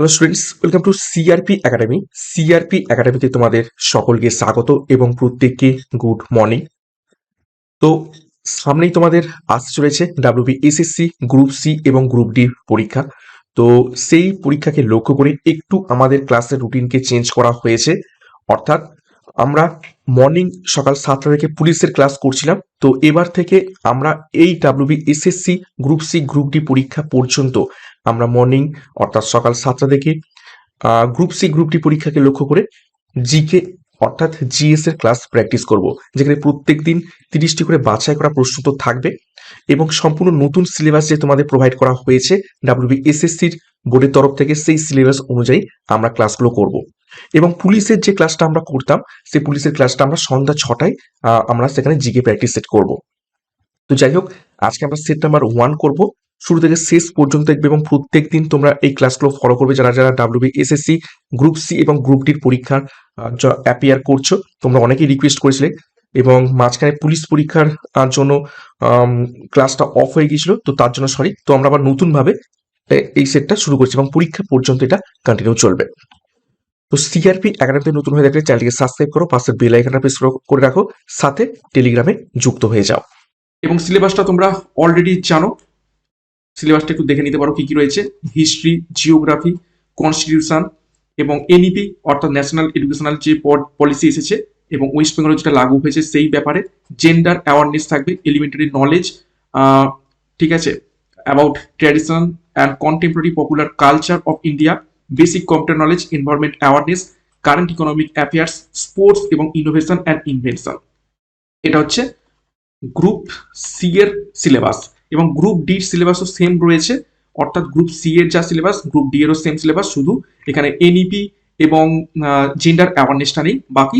Hello students, welcome to CRP academy. CRP একাডেমিতে তোমাদের সকলকে স্বাগত এবং প্রত্যেককে গুড মর্নিং। তো সামনেই তোমাদের আসতে চলেছে ডাব্লিউবি এসএসসি গ্রুপ সি এবং গ্রুপ ডি পরীক্ষা। তো সেই পরীক্ষাকে লক্ষ্য করে একটু আমাদের ক্লাসের রুটিনকে চেঞ্জ করা হয়েছে। অর্থাৎ আমরা মর্নিং সকাল 7টা থেকে পুলিশের ক্লাস করছিলাম, তো এবার থেকে আমরা এই WB SSC group C group D পরীক্ষা পর্যন্ত আমরা মর্নিং অর্থাৎ সকাল 7টা থেকে গ্রুপ সি গ্রুপ ডি পরীক্ষাকে লক্ষ্য করে জিকে অর্থাৎ জিএস এর ক্লাস প্র্যাকটিস করব, যেখানে প্রত্যেক দিন 30টি করে বাছাই করা প্রশ্ন তো থাকবে এবং সম্পূর্ণ নতুন সিলেবাস যে তোমাদের প্রোভাইড করা হয়েছে ডাব্লিউবি এসএসসির বোর্ডের তরফ থেকে, সেই সিলেবাস অনুযায়ী আমরা ক্লাসগুলো করব। এবং পুলিশের যে ক্লাসটা আমরা করতাম, সেই পুলিশের ক্লাসটা আমরা সন্ধ্যা 6টায় আমরা সেখানে জিকে প্র্যাকটিস সেট করব। তো যাই হোক, আজকে আমরা সেট নাম্বার 1 করব, শুরু থেকে শেষ পর্যন্ত দেখবে এবং প্রত্যেক দিন তোমরা এই ক্লাসগুলো ফলো করবে। যারা যারা ডাব্লিউবি এসএসসি গ্রুপ সি এবং গ্রুপ ডির পরীক্ষার অ্যাপিয়ার করছো, তোমরা অনেকেই রিকোয়েস্ট করেছিলে এবং মাঝখানে পুলিশ পরীক্ষার জন্য ক্লাসটা অফ হয়ে গিয়েছিল, তো তার জন্য সরি। তো আমরা আবার নতুনভাবে এই সেটটা শুরু করছি এবং পরীক্ষা পর্যন্ত এটা কন্টিনিউ চলবে। তো সিআরপি একাডেমিতে নতুন হয়ে থাকলে চ্যানেলটিকে সাবস্ক্রাইব করো, পাশে বেল আইকনটা প্রেস করে রাখো, সাথে টেলিগ্রামে যুক্ত হয়ে যাও। এবং সিলেবাসটা তোমরা অলরেডি জানো, সিলেবাসটা একটু দেখে নিতে পারো কি কি রয়েছে। হিস্ট্রি, জিওগ্রাফি, কনস্টিটিউশন এবং এনইপি অর্থাৎ ন্যাশনাল এডুকেশনাল যে পলিসি এসেছে এবং ওয়েস্ট বেঙ্গলে যেটা লাগু হয়েছে সেই ব্যাপারে। জেন্ডার অ্যাওয়ারনেস থাকবে, এলিমেন্টারি নলেজ, ঠিক আছে, about tradition and contemporary popular culture of India, basic computer knowledge, environment awareness, current economic affairs, sports এবং ইনোভেশন অ্যান্ড ইনভেনশন। এটা হচ্ছে গ্রুপ সি এর সিলেবাস। এবং গ্রুপ ডির সিলেবাসও সেম রয়েছে, অর্থাৎ গ্রুপ সি এর যা সিলেবাস গ্রুপ ডি এরও সেম সিলেবাস, শুধু এখানে এনইপি এবং জেন্ডার অ্যাওয়ারনেসটা নেই, বাকি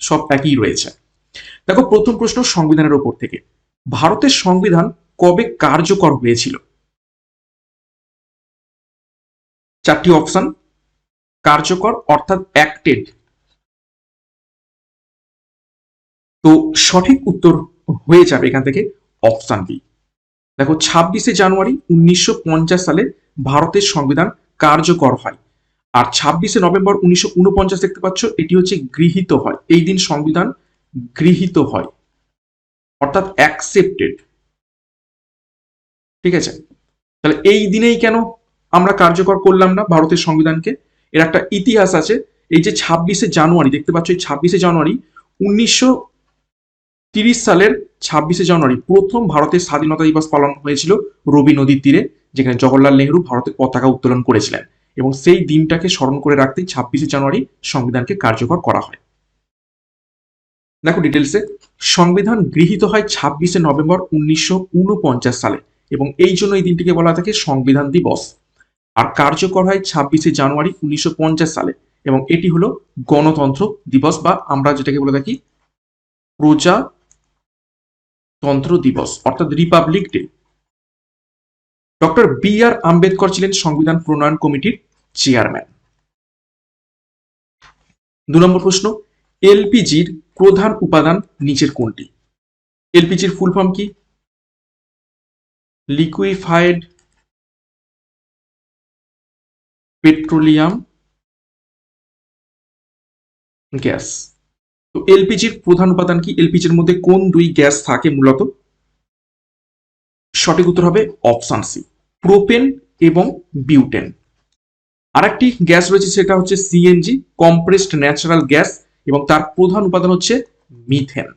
সব একই রয়েছে। দেখো, প্রথম প্রশ্ন সংবিধানের ওপর থেকে। ভারতের সংবিধান কবে কার্যকর হয়েছিল? 4টি অপশন। কার্যকর অর্থাৎ অ্যাক্টেড। তো সঠিক উত্তর হয়ে যাবে এখান থেকে অপশন বি। দেখো, 26শে জানুয়ারি 1950 সালে ভারতের সংবিধান কার্যকর হয়। আর 26শে নভেম্বর 1949 দেখতে পাচ্ছ, এটি হচ্ছে গৃহীত হয়। এই দিন সংবিধান গৃহীত হয়, অর্থাৎ অ্যাকসেপ্টেড। ঠিক আছে, তাহলে এই দিনেই কেন আমরা কার্যকর করলাম না ভারতের সংবিধানকে? এর একটা ইতিহাস আছে। এই যে 26শে জানুয়ারি দেখতে পাচ্ছ, এই 26শে জানুয়ারি 1930 সালের 26শে জানুয়ারি প্রথম ভারতের স্বাধীনতা দিবস পালন হয়েছিল রবি নদীর তীরে, যেখানে জওহরলাল নেহরু ভারতের পতাকা উত্তোলন করেছিলেন। এবং সেই দিনটাকে স্মরণ করে রাখতেই 26শে জানুয়ারি সংবিধানকে কার্যকর করা হয়। দেখো ডিটেলসে, সংবিধান গৃহীত হয় 26শে নভেম্বর 1949 সালে এবং এই জন্য এই দিনটিকে বলা থাকে সংবিধান দিবস। আর কার্যকর হয় 26শে জানুয়ারি 1950 সালে এবং এটি হলো গণতন্ত্র দিবস, বা আমরা যেটাকে বলে থাকি প্রজাতন্ত্র দিবস, অর্থাৎ রিপাবলিক ডে। ডক্টর বি আর আম্বেদকর ছিলেন সংবিধান প্রণয়ন কমিটির চেয়ারম্যান। 2 নম্বর প্রশ্ন, এলপিজির প্রধান উপাদান নিচের কোনটি? এলপিজির ফুল ফর্ম কি? Liquefied petroleum gas. তো এলপিজির প্রধান উপাদান কি? এলপিজির মধ্যে কোন দুই গ্যাস থাকে মূলত? সঠিক উত্তর হবে অপশন সি, প্রোপেন এবং বিউটেন। আরেকটি গ্যাস রয়েছে, সেটা হচ্ছে সিএনজি, কম্প্রেসড ন্যাচারাল গ্যাস, এবং তার প্রধান উপাদান হচ্ছে মিথেন।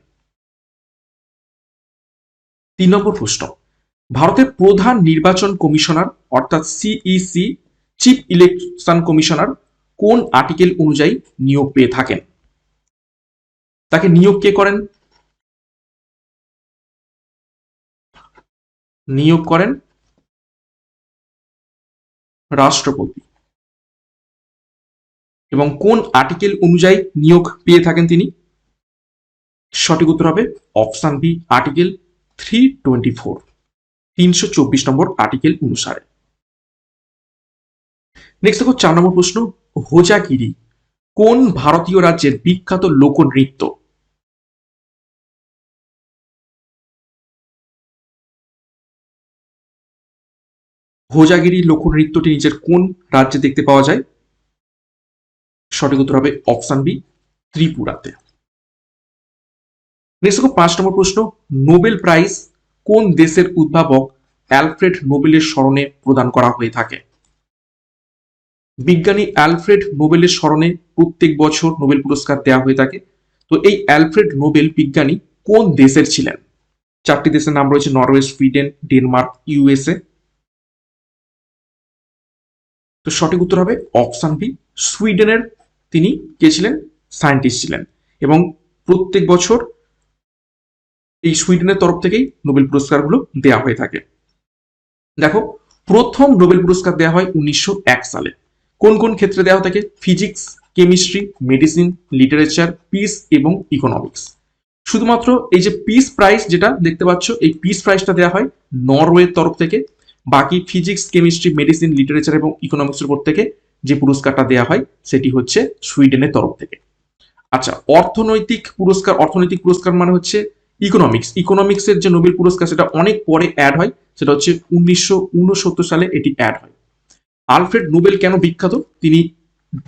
3 নম্বর প্রশ্ন, ভারতের প্রধান নির্বাচন কমিশনার অর্থাৎ সিইসি, চিফ ইলেকশন কমিশনার, কোন আর্টিকেল অনুযায়ী নিয়োগ পেয়ে থাকেন? তাকে নিয়োগ কে করেন? নিয়োগ করেন রাষ্ট্রপতি। এবং কোন আর্টিকেল অনুযায়ী নিয়োগ পেয়ে থাকেন তিনি? সঠিক উত্তর হবে অপশন বি, আর্টিকেল 324, 324 নম্বর আর্টিকেল অনুসারে। নেক্সট দেখো 4 নম্বর প্রশ্ন, হোজাগিরি কোন ভারতীয় রাজ্যের বিখ্যাত লোকনৃত্য? হোজাগিরি লোকনৃত্যটি নিচের কোন রাজ্যে দেখতে পাওয়া যায়? সঠিক উত্তর হবে অপশন বি, ত্রিপুরাতে। নেক্সট দেখো 5 নম্বর প্রশ্ন, নোবেল প্রাইজ কোন দেশের উদ্ভাবক অ্যালফ্রেড নোবেলের স্মরণে প্রদান করা হয়ে থাকে? বিজ্ঞানী অ্যালফ্রেড নোবেলের স্মরণে প্রত্যেক বছর নোবেল পুরস্কার দেওয়া হয়ে থাকে। তো এই অ্যালফ্রেড নোবেল বিজ্ঞানী কোন দেশের ছিলেন? 4টি দেশের নাম রয়েছে, নরওয়ে, সুইডেন, ডেনমার্ক, ইউএসএ। তো সঠিক উত্তর হবে অপশন বি, সুইডেনের তিনি কে ছিলেন? সায়েন্টিস্ট ছিলেন। এবং প্রত্যেক বছর এই সুইডেনের তরফ থেকেই নোবেল পুরস্কারগুলো দেওয়া হয়ে থাকে। দেখো, প্রথম নোবেল পুরস্কার দেওয়া হয় 1901 সালে। কোন কোন ক্ষেত্রে দেওয়া থাকে? Physics, chemistry, medicine, literature, piece এবং ইকোনমিক্স। শুধুমাত্র এই যে পিস প্রাইজ যেটা দেখতে পাচ্ছ, এই পিস প্রাইজটা দেওয়া হয় নরওয়ের তরফ থেকে। বাকি ফিজিক্স, কেমিস্ট্রি, মেডিসিন, লিটারেচার এবং ইকোনমিক্সের উপর থেকে যে পুরস্কারটা দেওয়া হয় সেটি হচ্ছে সুইডেনের তরফ থেকে। আচ্ছা, অর্থনৈতিক পুরস্কার মানে হচ্ছে ইকোনমিক্সের যে নোবেল পুরস্কার সেটা অনেক পরে অ্যাড হয়, সেটা হচ্ছে 1969 সালে এটি অ্যাড হয়। আলফ্রেড নোবেল কেন বিখ্যাত? তিনি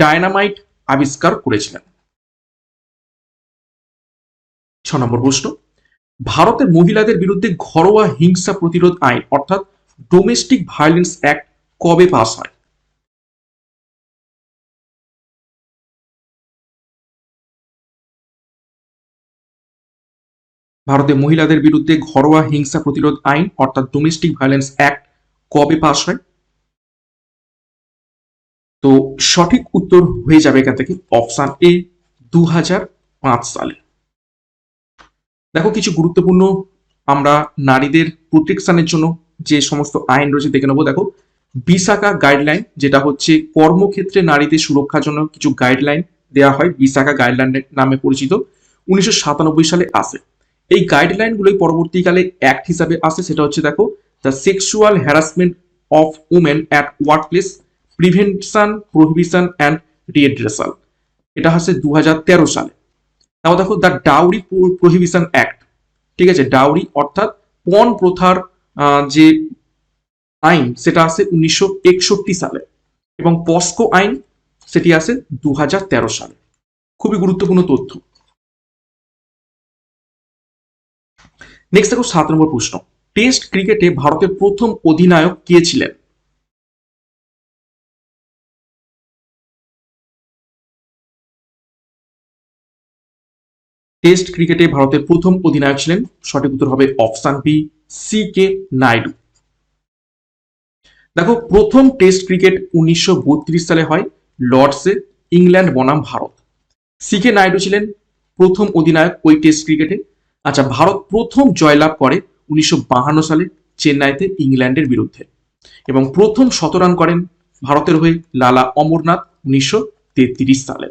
ডায়নামাইট আবিষ্কার করেছিলেন। 6 নম্বর প্রশ্ন, ভারতের মহিলাদের বিরুদ্ধে ঘরোয়া হিংসা প্রতিরোধ আইন অর্থাৎ ডোমেস্টিক ভায়োলেন্স অ্যাক্ট কবে পাস হয়? ভারতে মহিলাদের বিরুদ্ধে ঘরোয়া হিংসা প্রতিরোধ আইন অর্থাৎ ডোমেস্টিক ভায়োলেন্স অ্যাক্ট কবে পাস হয়? তো সঠিক উত্তর হয়ে যাবে এখান থেকে অপশন এ, 2005 সালে। দেখো, কিছু গুরুত্বপূর্ণ আমরা নারীদের প্রোটেকশনের জন্য যে সমস্ত আইন রয়েছে দেখে নেবো। দেখো, বিসাকা গাইডলাইন, যেটা হচ্ছে কর্মক্ষেত্রে নারীদের সুরক্ষার জন্য কিছু গাইডলাইন দেওয়া হয়, বিসাকা গাইডলাইন নামে পরিচিত, 1997 সালে আসে। এই গাইডলাইনগুলোই পরবর্তীকালে অ্যাক্ট হিসাবে আসে, সেটা হচ্ছে দেখো, the sexual harassment of women at workplace prevention, prohibition and redressal, এটা হচ্ছে 2013 সালে। তাও দেখো, দ্য ডাউরি প্রহিবিশন অ্যাক্ট, ঠিক আছে, ডাউরি অর্থাৎ পণ প্রথার যে আইন সেটা আসে 1961 সালে। এবং পস্কো আইন সেটি আসে 2013 সালে। খুবই গুরুত্বপূর্ণ তথ্য। নেক্সট দেখো 7 নম্বর প্রশ্ন, টেস্ট ক্রিকেটে ভারতের প্রথম অধিনায়ক কে ছিলেন? টেস্ট ক্রিকেটে ভারতের প্রথম অধিনায়ক ছিলেন, সঠিক উত্তর হবে option B, C K Naidu. দেখো, প্রথম টেস্ট ক্রিকেট 1932 সালে হয় লর্ডসে, ইংল্যান্ড বনাম ভারত। সি কে নাইডু ছিলেন প্রথম অধিনায়ক ওই টেস্ট ক্রিকেটে। আচ্ছা, ভারত প্রথম জয়লাভ করে 1952 সালে চেন্নাইতে ইংল্যান্ডের বিরুদ্ধে। এবং প্রথম শতরান করেন ভারতের হয়ে লালা অমরনাথ 1933 সালে।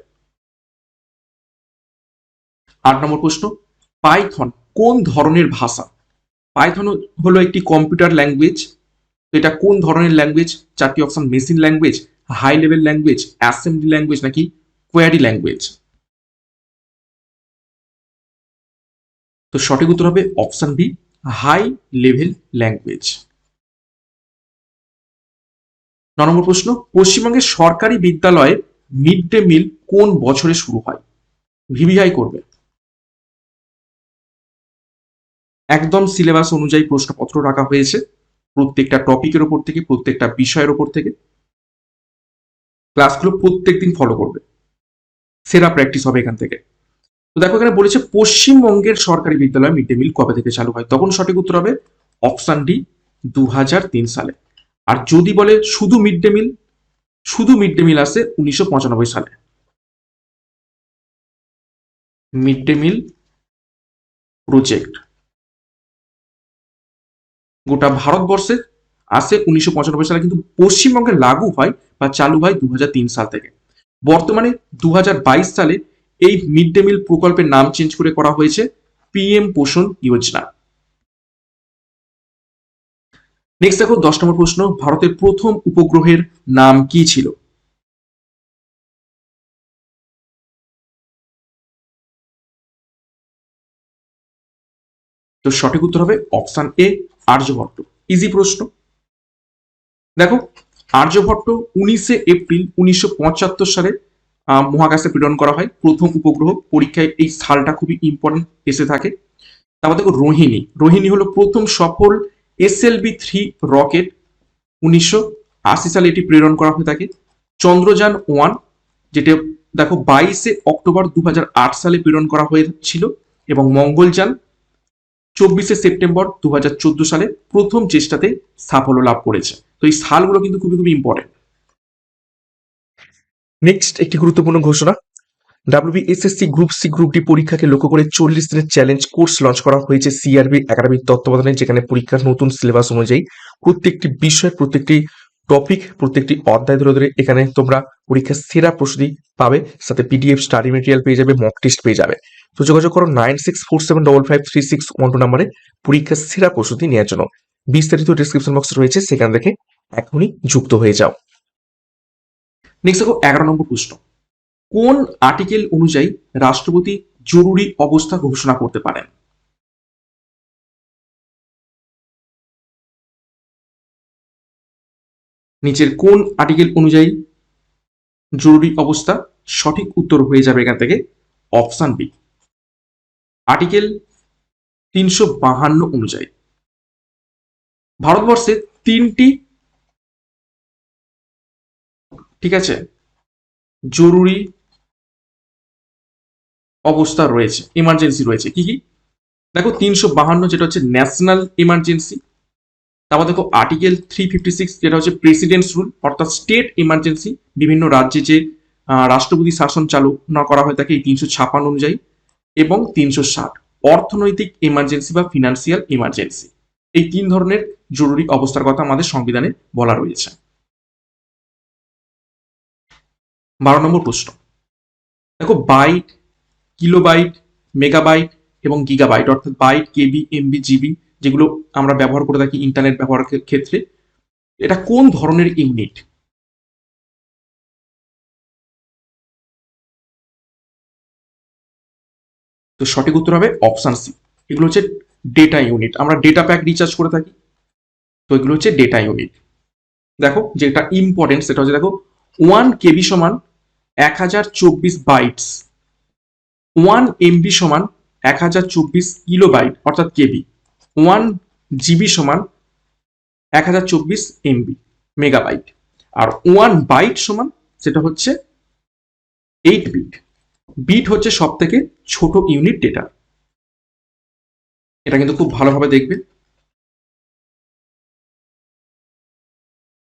8 নম্বর প্রশ্ন, পাইথন কোন ধরনের ভাষা? পাইথন হলো একটি কম্পিউটার ল্যাঙ্গুয়েজ। তো এটা কোন ধরনের ল্যাঙ্গুয়েজ? 4টি option, machine language, high level language, assembly language নাকি কোয়ারি ল্যাঙ্গুয়েজ। তো সঠিক উত্তর হবে option B, high level language. 9 নম্বর প্রশ্ন, পশ্চিমবঙ্গের সরকারি বিদ্যালয়ে মিড ডে মিল কোন বছরে শুরু হয়? ভিভিআই করবে। একদম সিলেবাস অনুযায়ী প্রশ্নপত্র রাখা হয়েছে, প্রত্যেকটা টপিকের ওপর থেকে, প্রত্যেকটা বিষয়ের ওপর থেকে। ক্লাসগুলো প্রত্যেকদিন ফলো করবে, সেরা প্র্যাকটিস হবে এখান থেকে। তো দেখো, এখানে বলেছে পশ্চিমবঙ্গের সরকারি বিদ্যালয় মিড ডে মিল কবে থেকে চালু হয়, তখন সঠিক উত্তর হবে অপশন ডি, 2003 সালে। আর যদি বলে শুধু মিড ডে মিল আসে 1995 সালে। মিড ডে মিল প্রজেক্ট গোটা ভারতবর্ষে আসে 1995 সালে, কিন্তু পশ্চিমবঙ্গে লাগু হয় বা চালু হয় 2003 সাল থেকে। বর্তমানে 2022 সালে এই মিড ডে মিল প্রকল্পের নাম চেঞ্জ করে করা হয়েছে পিএম পোষণ যোজনা। নেক্সট দেখো 10 নম্বর প্রশ্ন, ভারতের প্রথম উপগ্রহের নাম কি ছিল? তো সঠিক উত্তর হবে অপশন এ, আর্যভট্ট। ইজি প্রশ্ন। দেখো, আর্যভট্ট 19 এপ্রিল 1975 সালে মহাকাশে প্রেরণ করা হয় প্রথম উপগ্রহ। পরীক্ষায় এই সালটা খুবই ইম্পর্টেন্ট এসে থাকে। তারপর দেখো রোহিণী, রোহিণী হলো প্রথম সফল SLV-3 রকেট, 1980 সালে এটি প্রেরণ করা হয়ে থাকে। চন্দ্রযান-1, যেটা দেখো 22 অক্টোবর 2008 সালে প্রেরণ করা হয়েছিল। এবং মঙ্গলযান 24 সেপ্টেম্বর 2014 সালে প্রথম চেষ্টাতে সাফল্য লাভ করেছে। তো এই সালগুলো কিন্তু খুবই খুবই ইম্পর্টেন্ট। নেক্সট একটি গুরুত্বপূর্ণ ঘোষণা, WBSSC group C group D পরীক্ষাকে লক্ষ্য করে 40 দিনের চ্যালেঞ্জ কোর্স লঞ্চ করা হয়েছে সিআরবি একাডেমির তত্ত্বাবধানে, যেখানে পরীক্ষার নতুন সিলেবাস অনুযায়ী প্রত্যেকটি বিষয়, প্রত্যেকটি টপিক, প্রত্যেকটি অধ্যায় ধরে ধরে এখানে তোমরা পরীক্ষার সেরা প্রস্তুতি পাবে। সাথে PDF স্টাডি মেটেরিয়াল পেয়ে যাবে, মক টেস্ট পেয়ে যাবে। তো যোগাযোগ করো 9647553612 নম্বরে পরীক্ষার সেরা প্রস্তুতি নেওয়ার জন্য। বিস্তারিত ডিসক্রিপশন বক্স রয়েছে, সেখান থেকে এখনই যুক্ত হয়ে যাও। নেক্সট দেখো 11 নম্বর প্রশ্ন, কোন আর্টিকেল অনুযায়ী রাষ্ট্রপতি জরুরি অবস্থা ঘোষণা করতে পারেন? নিচের কোন আর্টিকেল অনুযায়ী জরুরি অবস্থা? সঠিক উত্তর হয়ে যাবে এখান থেকে অপশন বি, আর্টিকেল 352 অনুযায়ী। ভারতবর্ষে তিনটি, ঠিক আছে, জরুরি অবস্থা রয়েছে, ইমার্জেন্সি রয়েছে। কি কি? দেখো 352 যেটা হচ্ছে ন্যাশনাল ইমার্জেন্সি। তারপর দেখো আর্টিকেল 356 যেটা হচ্ছে প্রেসিডেন্টস রুল, অর্থাৎ স্টেট ইমার্জেন্সি, বিভিন্ন রাজ্যে যে রাষ্ট্রপতি শাসন চালু না করা হয়ে থাকে এই 356 অনুযায়ী। এবং 360 অর্থনৈতিক ইমার্জেন্সি বা ফিনান্সিয়াল ইমার্জেন্সি। এই তিন ধরনের জরুরি অবস্থার কথা আমাদের সংবিধানে বলা রয়েছে। 12 নম্বর প্রশ্ন, দেখো বাইট, কিলোবাইট, মেগাবাইট এবং গিগাবাইট, অর্থাৎ বাইট, কেবি, এমবি, জিবি, যেগুলো আমরা ব্যবহার করে থাকি ইন্টারনেট ব্যবহারের ক্ষেত্রে, এটা কোন ধরনের ইউনিট? তো সঠিক উত্তর হবে অপশন সি, এগুলো হচ্ছে ডেটা ইউনিট। আমরা ডেটা প্যাক রিচার্জ করে থাকি, তো এগুলো হচ্ছে ডেটা ইউনিট। দেখো যেটা ইম্পর্টেন্ট সেটা হচ্ছে, দেখো 1 KB সমান 1024 বাইটস, 1 MB সমান 1024 কিলোবাইট অর্থাৎ কেবি, 1 GB সমান 1024 MB মেগাবাইট, আর 1 বাইট সমান সেটা হচ্ছে 8 বিট। বিট হচ্ছে সব থেকে ছোট ইউনিট ডেটা। এটা কিন্তু খুব ভালোভাবে দেখবে।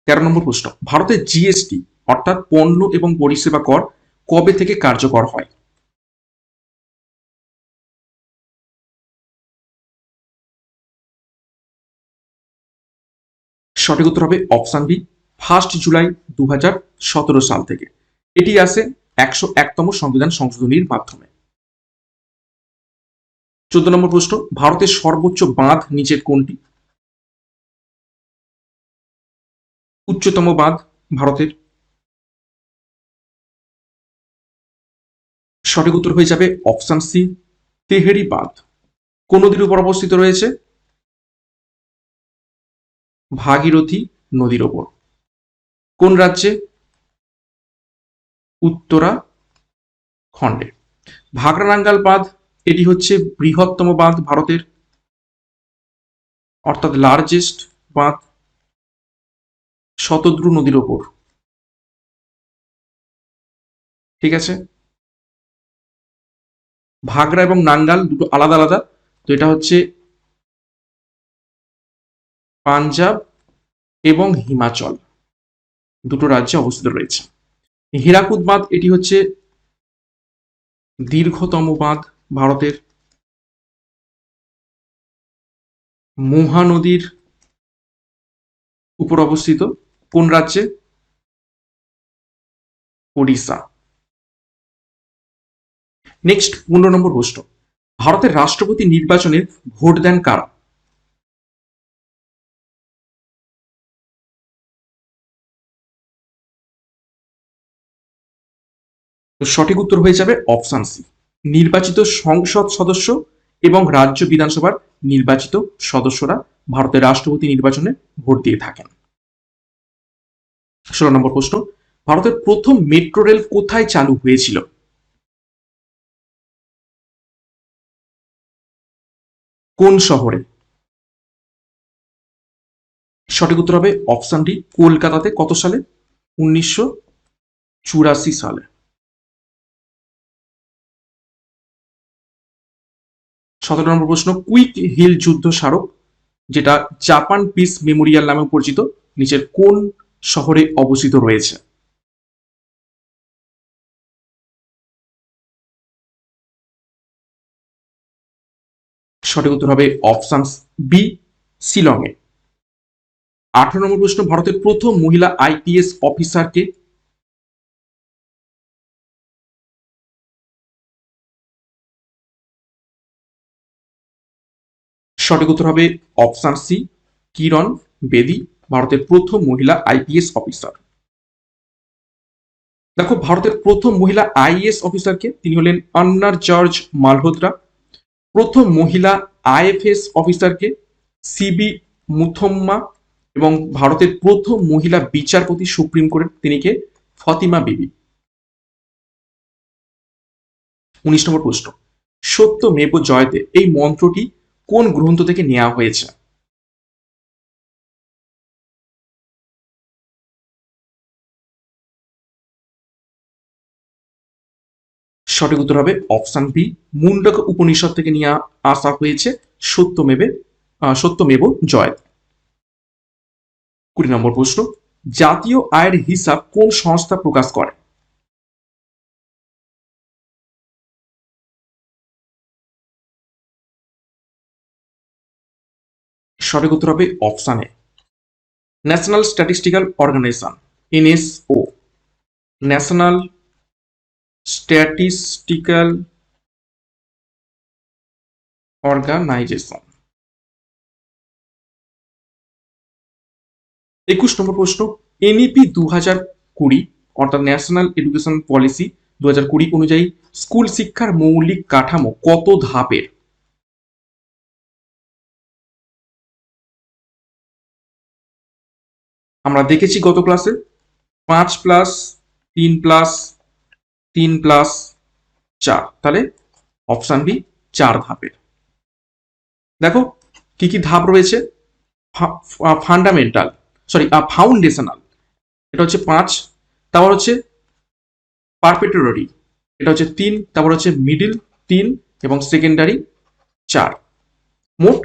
13 নম্বর প্রশ্ন, ভারতের জিএসটি অর্থাৎ পণ্য এবং পরিষেবা কর কবে থেকে কার্যকর হয়? সঠিক উত্তর হবে অপশন বি, 1 জুলাই 2017 সাল থেকে। এটি আসে 101তম সংবিধান সংশোধনীর মাধ্যমে। 14 নম্বর প্রশ্ন, ভারতের সর্বোচ্চ বাঁধ নিচের কোনটি? উচ্চতম বাঁধ ভারতের? সঠিক উত্তর হয়ে যাবে অপশন সি, তেহেরি বাঁধ। কোন নদীর উপর অবস্থিত রয়েছে? ভাগীরথী নদীর ওপর। কোন রাজ্যে? উত্তরাখণ্ডে। ভাগড়ানাঙ্গাল বাঁধ, এটি হচ্ছে বৃহত্তম বাঁধ ভারতের, অর্থাৎ লার্জেস্ট বাঁধ, শতদ্রু নদীর ওপর। ঠিক আছে, ভাগড়া এবং নাঙ্গাল দুটো আলাদা আলাদা। তো এটা হচ্ছে পাঞ্জাব এবং হিমাচল দুটো রাজ্যে অবস্থিত রয়েছে। হীরাকুদ বাঁধ, এটি হচ্ছে দীর্ঘতম বাঁধ ভারতের, মহানদীর উপর অবস্থিত। কোন রাজ্যে? ওড়িশা। নেক্সট 15 নম্বর প্রশ্ন, ভারতের রাষ্ট্রপতি নির্বাচনে ভোট দেন কারা? তো সঠিক উত্তর হয়ে যাবে অপশন সি, নির্বাচিত সংসদ সদস্য এবং রাজ্য বিধানসভার নির্বাচিত সদস্যরা ভারতের রাষ্ট্রপতি নির্বাচনে ভোট দিয়ে থাকেন। 16 নম্বর প্রশ্ন, ভারতের প্রথম মেট্রো রেল কোথায় চালু হয়েছিল? কোন শহরে? সঠিক উত্তর হবে অপশন ডি, কলকাতাতে। কত সালে? 1984 সালে। 17 নম্বর প্রশ্ন, কুইক হিল যুদ্ধ স্মারক, যেটা জাপান পিস মেমোরিয়াল নামে পরিচিত, নিচের কোন শহরে অবস্থিত রয়েছে? সঠিক উত্তর হবে অপশন বি, শিলংয়ে। 18 নম্বর প্রশ্ন, ভারতের প্রথম মহিলা আইপিএস অফিসারকে? সঠিক উত্তর হবে অপশন সি, কিরণ বেদি, ভারতের প্রথম মহিলা আইপিএস অফিসার। দেখো, ভারতের প্রথম মহিলা আইএএস অফিসারকে? তিনি হলেন আন্নার জর্জ মালহোত্রা। প্রথম মহিলা আইএফএস অফিসারকে? সিবি মুথম্মা। এবং ভারতের প্রথম মহিলা বিচারপতি সুপ্রিম কোর্টের, তিনি কে? ফতিমা বিবি। 19 নম্বর প্রশ্ন, সত্যমেব জয়তে এই মন্ত্রটি কোন গ্রন্থ থেকে নেওয়া হয়েছে? সঠিক উত্তর হবে অপশন বি, মুন্ডক উপনিষদ থেকে নিয়ে আসা হয়েছে সত্যমেব জয়। 20 নম্বর প্রশ্ন, জাতীয় আয়ের হিসাব কোন সংস্থা প্রকাশ করে? সঠিক উত্তর হবে option A, National Statistical Organisation, NSO. National Statistical Organisation. 21 নম্বর প্রশ্ন, এনইপি 2020 অর্থাৎ ন্যাশনাল এডুকেশন পলিসি 2020 অনুযায়ী স্কুল শিক্ষার মৌলিক কাঠামো কত ধাপের? আমরা দেখেছি গত ক্লাসে 5+3+3+4, তাহলে অপশন বি 4 ধাপের। দেখো কি কি ধাপ রয়েছে। ফান্ডামেন্টাল, সরি ফাউন্ডেশনাল, এটা হচ্ছে 5। তারপর হচ্ছে পারপেটরি, এটা হচ্ছে 3। তারপর হচ্ছে মিডিল 3 এবং সেকেন্ডারি 4। মোট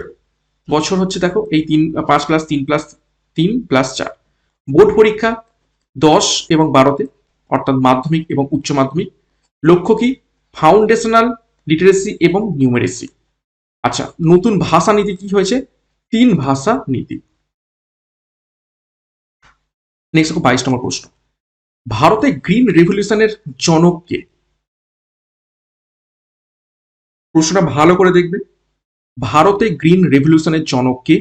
বছর হচ্ছে, দেখো এই 5+3+3+4। বোর্ড পরীক্ষা 10 এবং 12তে, অর্থাৎ মাধ্যমিক এবং উচ্চ মাধ্যমিক। লক্ষ্য কি? ফাউন্ডেশনাল, লিটারেসি এবং নিউমেরেসি। আচ্ছা, নতুন ভাষা নীতি কি হয়েছে? 3 ভাষা নীতি। নেক্সট 22 নম্বর প্রশ্ন, ভারতে গ্রিন রেভলিউশনের জনক কে? প্রশ্নটা ভালো করে দেখবে। ভারতে গ্রিন রেভলিউশনের জনক কে?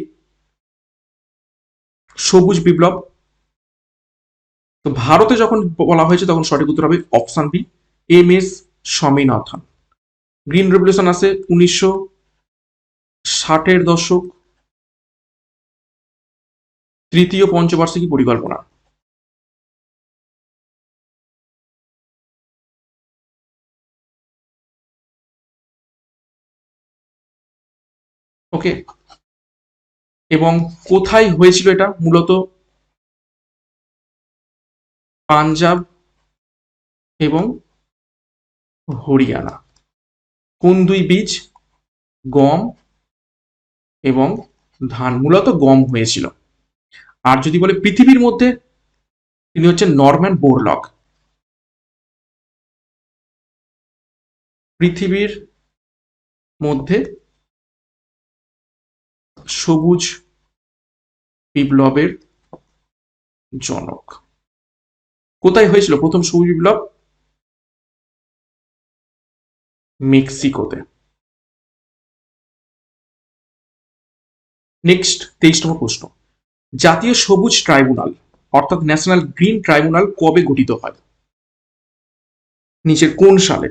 সবুজ বিপ্লব। তো ভারতে যখন বলা হয়েছে তখন সঠিক উত্তর হবে option B, M S. Swaminathan. Green revolution আসে 1960-এর দশক, তৃতীয় পঞ্চবার্ষিকী পরিকল্পনা। ওকে, এবং কোথায় হয়েছিল এটা? মূলত পাঞ্জাব এবং হরিয়ানা। কোন দুই বীজ? গম এবং ধান। মূলত গম হয়েছিল। আর যদি বলে পৃথিবীর মধ্যে, তিনি হচ্ছেন নরম্যান বোরলক। পৃথিবীর মধ্যে সবুজ বিপ্লবের জনক। কোথায় হয়েছিল প্রথম সবুজ বিপ্লব? মেক্সিকোতে। নেক্সট 23 নম্বর প্রশ্ন, জাতীয় সবুজ ট্রাইব্যুনাল অর্থাৎ ন্যাশনাল গ্রিন ট্রাইব্যুনাল কবে গঠিত হয়? নিচের কোন সালে?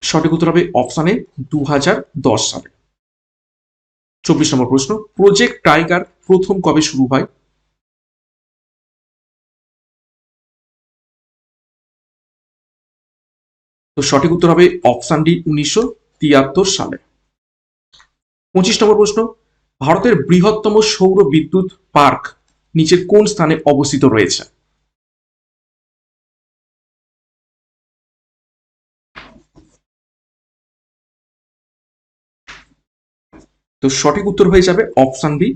সঠিক উত্তর হবে অপশন এ, 2010 সালে। 24 নম্বর প্রশ্ন, প্রজেক্ট টাইগার প্রথম কবে শুরু হয়? তো সঠিক উত্তর হবে অপশন ডি 1973 সালে। 25 নম্বর প্রশ্ন, ভারতের বৃহত্তম সৌর বিদ্যুৎ পার্ক নিচের কোন স্থানে অবস্থিত রয়েছে? তো সঠিক উত্তর হয়ে যাবে অপশন বি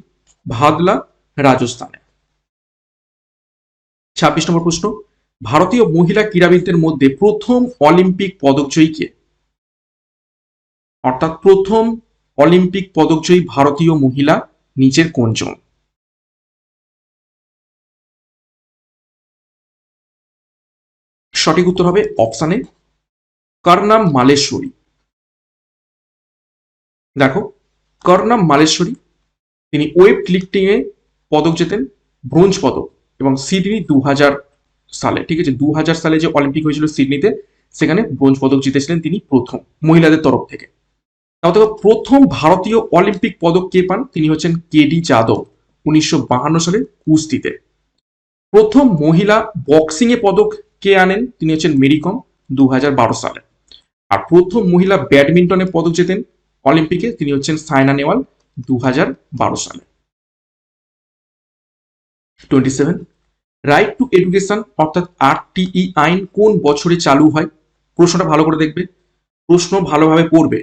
ভাদলা, রাজস্থানে। 26 নম্বর প্রশ্ন, ভারতীয় মহিলা ক্রীড়াবিদদের মধ্যে প্রথম অলিম্পিক পদকজয়ী কে? অর্থাৎ প্রথম অলিম্পিক পদকজয়ী ভারতীয় মহিলা নিচের কোনজন? সঠিক উত্তর হবে অপশন এ কর্ণাম মালেশ্বরী। দেখো, কর্ণাম মালেশ্বরী তিনি ওয়েট লিফটিং এ পদক জেতেন, ব্রোঞ্জ পদক, এবং সিডনি 2000 সালে, ঠিক আছে, 2000 সালে যে অলিম্পিক হয়েছিল সিডনিতে, সেখানে ব্রোঞ্জ পদক জিতেছিলেন তিনি প্রথম মহিলাদের তরফ থেকে। তাও প্রথম ভারতীয় অলিম্পিক পদক কে পান? তিনি হচ্ছেন কেডি যাদব, 1952 সালে কুস্তিতে। প্রথম মহিলা বক্সিং এ পদক কে আনেন? তিনি হচ্ছেন মেরি কম, 2012 সালে। আর প্রথম মহিলা ব্যাডমিন্টনে পদক জেতেন অলিম্পিকে, তিনি হচ্ছেন সাইনা নেওয়াল, 2012 সালে। 27, রাইট টু এডুকেশন অর্থাৎ RTE আইন কোন বছরে চালু হয়? প্রশ্নটা ভালো করে দেখবে, প্রশ্ন ভালোভাবে পড়বে।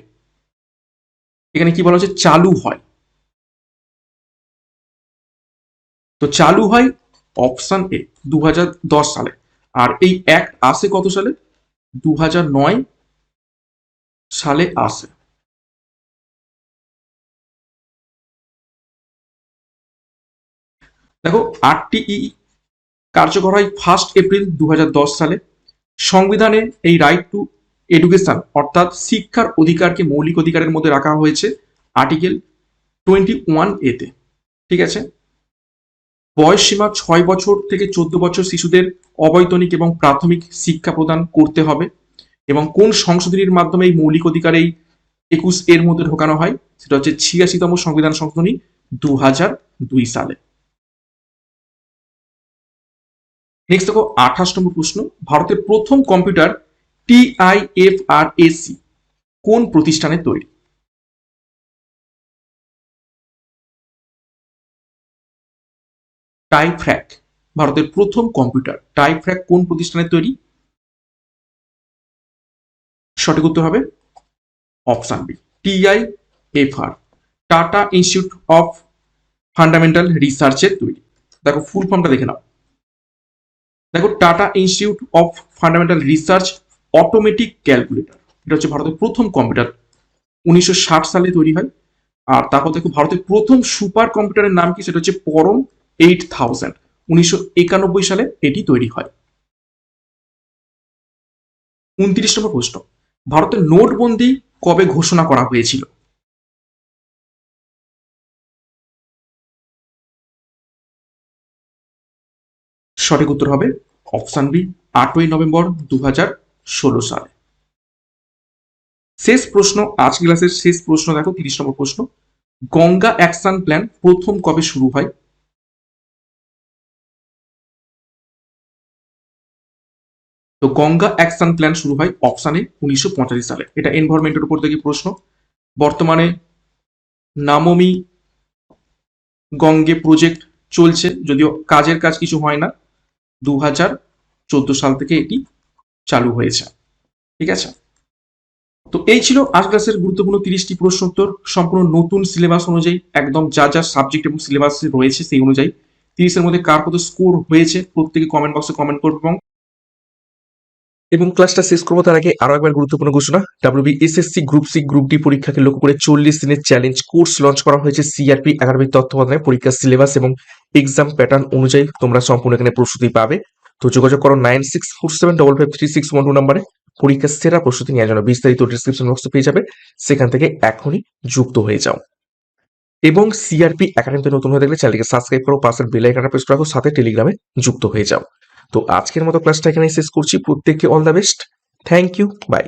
এখানে কি বলা হচ্ছে? চালু হয়। তো চালু হয় অপশন এ 2010 সালে। আর এই অ্যাক্ট আসে কত সালে? 2009 সালে আসে। দেখো, RTE কার্যকর হয় 1 এপ্রিল 2010 সালে। সংবিধানে এই রাইট টু এডুকেশন অর্থাৎ শিক্ষার অধিকারকে মৌলিক অধিকারের মধ্যে রাখা হয়েছে আর্টিকেল 21A তে, ঠিক আছে। বয়স সীমা 6 বছর থেকে 14 বছর শিশুদের অবৈতনিক এবং প্রাথমিক শিক্ষা প্রদান করতে হবে। এবং কোন সংশোধনীর মাধ্যমে এই মৌলিক অধিকার এই 21 এর মধ্যে ঢোকানো হয়? সেটা হচ্ছে 86তম সংবিধান সংশোধনী 2002 সালে। নেক্সট দেখো 28 নম্বর প্রশ্ন, ভারতের প্রথম কম্পিউটার TIFRAC কোন প্রতিষ্ঠানে তৈরি? টাইফ্র্যাক, ভারতের প্রথম কম্পিউটার টাইফ্র্যাক কোন প্রতিষ্ঠানে তৈরি? সঠিক উত্তর হবে option B TIFR, Tata Institute of Fundamental রিসার্চের তৈরি। দেখো ফুল ফর্মটা দেখে নাও। দেখো, Tata Institute of Fundamental Research automatic calculator, এটা হচ্ছে ভারতের প্রথম কম্পিউটার, 1960 সালে তৈরি হয়। আর তারপর দেখো ভারতের প্রথম সুপার কম্পিউটারের নাম কি? সেটা হচ্ছে পরম 8000, 1991 সালে এটি তৈরি হয়। 29 নম্বর প্রশ্ন, ভারতের নোটবন্দি কবে ঘোষণা করা হয়েছিল? সঠিক উত্তর হবে অপশন বি 8ই নভেম্বর 2016 সালে। শেষ প্রশ্ন, আজ ক্লাসের শেষ প্রশ্ন দেখো 30 নম্বর প্রশ্ন, গঙ্গা অ্যাকশন প্ল্যান প্রথম কবে শুরু হয়? তো গঙ্গা অ্যাকশন প্ল্যান শুরু হয় অপশানে 1985 সালে। এটা এনভায়রনমেন্টের উপর থেকে প্রশ্ন। বর্তমানে নামমি গঙ্গে প্রজেক্ট চলছে, যদিও কাজের কাজ কিছু হয় না। 2014 সাল থেকে এটি চালু হয়েছে, ঠিক আছে। তো এই ছিল আজ ক্লাসের গুরুত্বপূর্ণ 30টি প্রশ্ন উত্তর, সম্পূর্ণ নতুন সিলেবাস অনুযায়ী, একদম যা যা সাবজেক্ট এবং সিলেবাস রয়েছে সেই অনুযায়ী। 30-এর মধ্যে কার কত স্কোর হয়েছে প্রত্যেকে কমেন্ট বক্সে কমেন্ট করবে। এবং ক্লাসটা শেষ করবো তার আগে আরো একবার গুরুত্বপূর্ণ ঘোষণা, WBSSC group C group D পরীক্ষাকে লক্ষ্য করে 40 দিনের চ্যালেঞ্জ কোর্স লঞ্চ করা হয়েছে CRP একাডেমির তত্ত্বাবধানে। পরীক্ষার সিলেবাস এবং এক্সাম প্যাটার্ন অনুযায়ী তোমরা সম্পূর্ণ এখানে প্রস্তুতি পাবে। তো যোগাযোগ করো 9647553612 নম্বরে পরীক্ষার সেরা প্রস্তুতি নেওয়ার জন্য। বিস্তারিত ডিসক্রিপশন বক্সে পেয়ে যাবে, সেখান থেকে এখনই যুক্ত হয়ে যাও। এবং CRP একাডেমিতে নতুন হয়ে থাকলে চ্যানেলকে সাবস্ক্রাইব করো, পাশের বেল আইকনটা প্রেস রাখো, সাথে টেলিগ্রামে যুক্ত হয়ে যাও। তো আজকের মতো ক্লাসটা এখানে শেষ করছি। প্রত্যেককে all the best, thank you, by.